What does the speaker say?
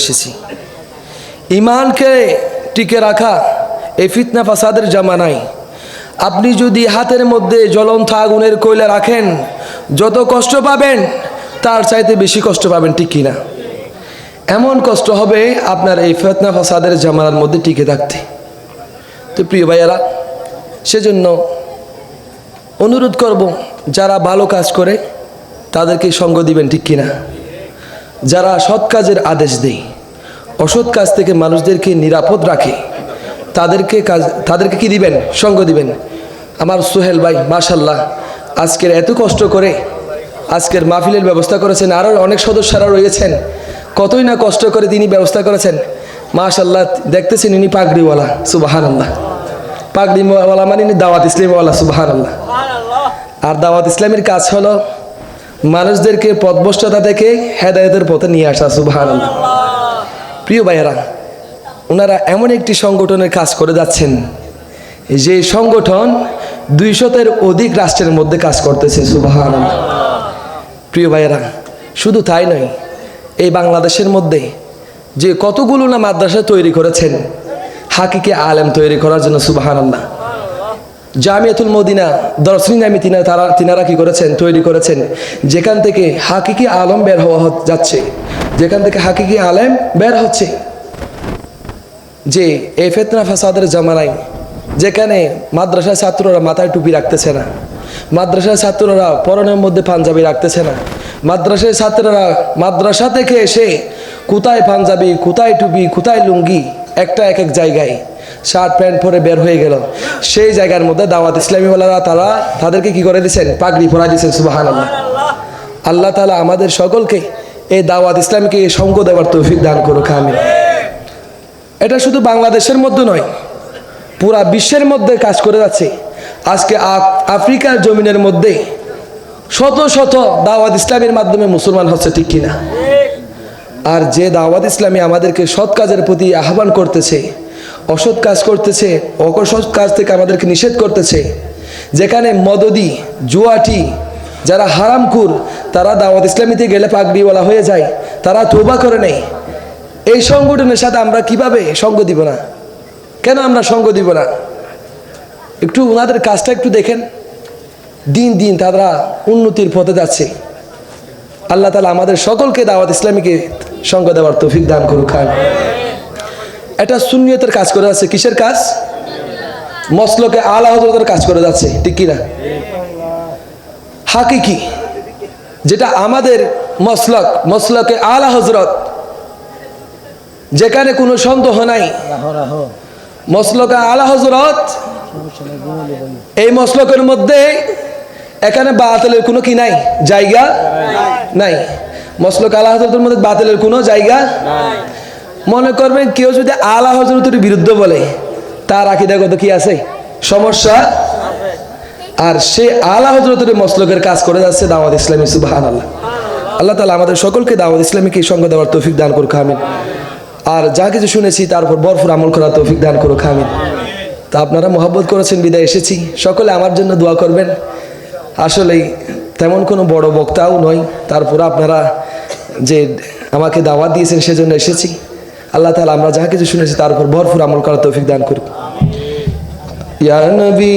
এসেছি। ইমানকে টিকে রাখা এই ফিতনা ফাসাদের জামানায় আপনি যদি হাতের মধ্যে জ্বলন্ত আগুনের কয়লা রাখেন যত কষ্ট পাবেন তার চাইতে বেশি কষ্ট পাবেন, ঠিক কিনা? এমন কষ্ট হবে আপনার এই ফিতনা ফাসাদের জামানার মধ্যে টিকে থাকতে। তো প্রিয় ভাইয়ারা, সেজন্য অনুরোধ করব, যারা ভালো কাজ করে তাদেরকে সঙ্গ দিবেন, ঠিক কিনা? যারা সৎ কাজের আদেশ দেয়, অসৎ কাজ থেকে মানুষদেরকে নিরাপদ রাখে, তাদেরকে কি দিবেন? সঙ্গ দিবেন। আমার সোহেল ভাই মাশাল্লাহ আজকের এত কষ্ট করে আজকের মাহফিলের ব্যবস্থা করেছেন, আরও অনেক সদস্যরা রয়েছেন, কতই না কষ্ট করে তিনি ব্যবস্থা করেছেন। মাশাল্লাহ দেখতেছেন ইনি পাগড়িওয়ালা, সুবহানাল্লাহ। পাগড়িওয়ালা মানে ইনি দাওয়াত ইসলামওয়ালা, সুবহানাল্লাহ। আর দাওয়াত ইসলামের কাজ হলো মানুষদেরকে পথভ্রষ্টতা থেকে হেদায়েতের পথে নিয়ে আসা, সুবহানাল্লাহ। প্রিয় ভাইয়েরা, ওনারা এমন একটি সংগঠনের কাজ করে যাচ্ছেন যে সংগঠন 200-এর অধিক রাষ্ট্রের মধ্যে কাজ করতেছে, সুবহানাল্লাহ। প্রিয় ভাইয়েরা, শুধু তাই নয়, এই বাংলাদেশের মধ্যে যে কতগুলো না মাদ্রাসা তৈরি করেছেন হাকিকি আলেম তৈরি করার জন্য, সুবহানাল্লাহ। জামিয়াতুল মদিনা দর্শনী নামে তিনারা কি করেছেন? তৈরি করেছেন, যেখান থেকে হাকিকি আলেম বের হওয়া যাচ্ছে, যেখান থেকে হাকিকি আলেম বের হচ্ছে। যে এই ফিতনা ফাসাদের জামানায় যেখানে মাদ্রাসার ছাত্ররা মাথায় টুপি রাখতেছে না, মাদ্রাসার ছাত্ররা পরনের মধ্যে পাঞ্জাবি রাখতেছে না, মাদ্রাসার ছাত্ররা মাদ্রাসা থেকে এসে কোথায় পাঞ্জাবি, কোথায় টুপি, কোথায় লুঙ্গি, একটা এক এক জায়গায় শার্ট প্যান্ট পরে বের হয়ে গেল, সেই জায়গার মধ্যে দাওয়াত ইসলামীওয়ালারা তাদেরকে কি করে দিয়েছেন? পাগড়ি পরাই দিয়েছেন, সুবহানাল্লাহ। আল্লাহ তাআলা আমাদের সকলকে এই দাওয়াত ইসলামকে সঙ্গ দেওয়ার তৌফিক দান করুক, আমিন। এটা শুধু বাংলাদেশের মধ্যে নয়, পুরা বিশ্বের মধ্যে কাজ করে যাচ্ছে। আজকে আফ্রিকার জমিনের মধ্যে শত শত দাওয়াত ইসলামের মাধ্যমে মুসলমান হচ্ছে, ঠিক কিনা? আর যে দাওয়াত ইসলামী আমাদেরকে সৎ কাজের প্রতি আহ্বান করতেছে, অসৎ কাজ করতেছে, অসৎ কাজ থেকে আমাদেরকে নিষেধ করতেছে, যেখানে মদদি জুয়াটি যারা হারামখোর তারা দাওয়াত ইসলামীতে গেলে পাগড়িওয়ালা হয়ে যায়, তারা তওবা করে নেয়। এই সংগঠনের সাথে আমরা কিভাবে সঙ্গ দিব না? কেন আমরা সঙ্গ দিব না? একটু ওনাদের কাজটা একটু দেখেন, দিন দিন তারা উন্নতির পথে যাচ্ছে। আল্লাহ তাআলা আমাদের সকলকে দাওয়াত ইসলামীকে সঙ্গ দেওয়ার তৌফিক দান করুক। এটা সুন্নিয়তের কাজ করে যাচ্ছে। কিসের কাজ? মসলকে আলা হযরতের কাজ করে যাচ্ছে, ঠিক কিনা? হাকিকি যেটা আমাদের মসলকে আলা হযরত, যেখানে কোনো সন্দেহ নাই, মসলকে আলা হযরত, এই মসলকের মধ্যে এখানে বাতিলের কোনো কি নাই, জায়গা নাই। মসলক আলা হযরতের মধ্যে বাতিলের কোনো জায়গা নাই। মনে করবেন কেউ যদি আলা হযরতের বিরুদ্ধে বলে, তার আকীদাগত কি আছে? সমস্যা। আর সে আলা হযরতের মসলকের কাজ করে যাচ্ছে দাওয়াত ইসলামী, সুবহানাল্লাহ। আল্লাহ তাআলা আমাদের সকলকে দাওয়াত ইসলামীকে সঙ্গ দেওয়ার তৌফিক দান করুক, আমিন। আর যা কিছু শুনেছি তার উপর ভরপুর আমল করার তৌফিক দান করুক, আমিন। তা আপনারা মহব্বত করেছেন বিদায় এসেছি, সকলে আমার জন্য দোয়া করবেন। আসলেই তেমন কোনো বড় বক্তাও নয়, তারপর আপনারা যে আমাকে দাওয়াত দিয়েছেন সেজন্য এসেছি। আল্লাহ তাআলা আমরা যা কিছু শুনেছি তার উপর ভরপুর আমল করার তৌফিক দান করুক। ইয়া নবী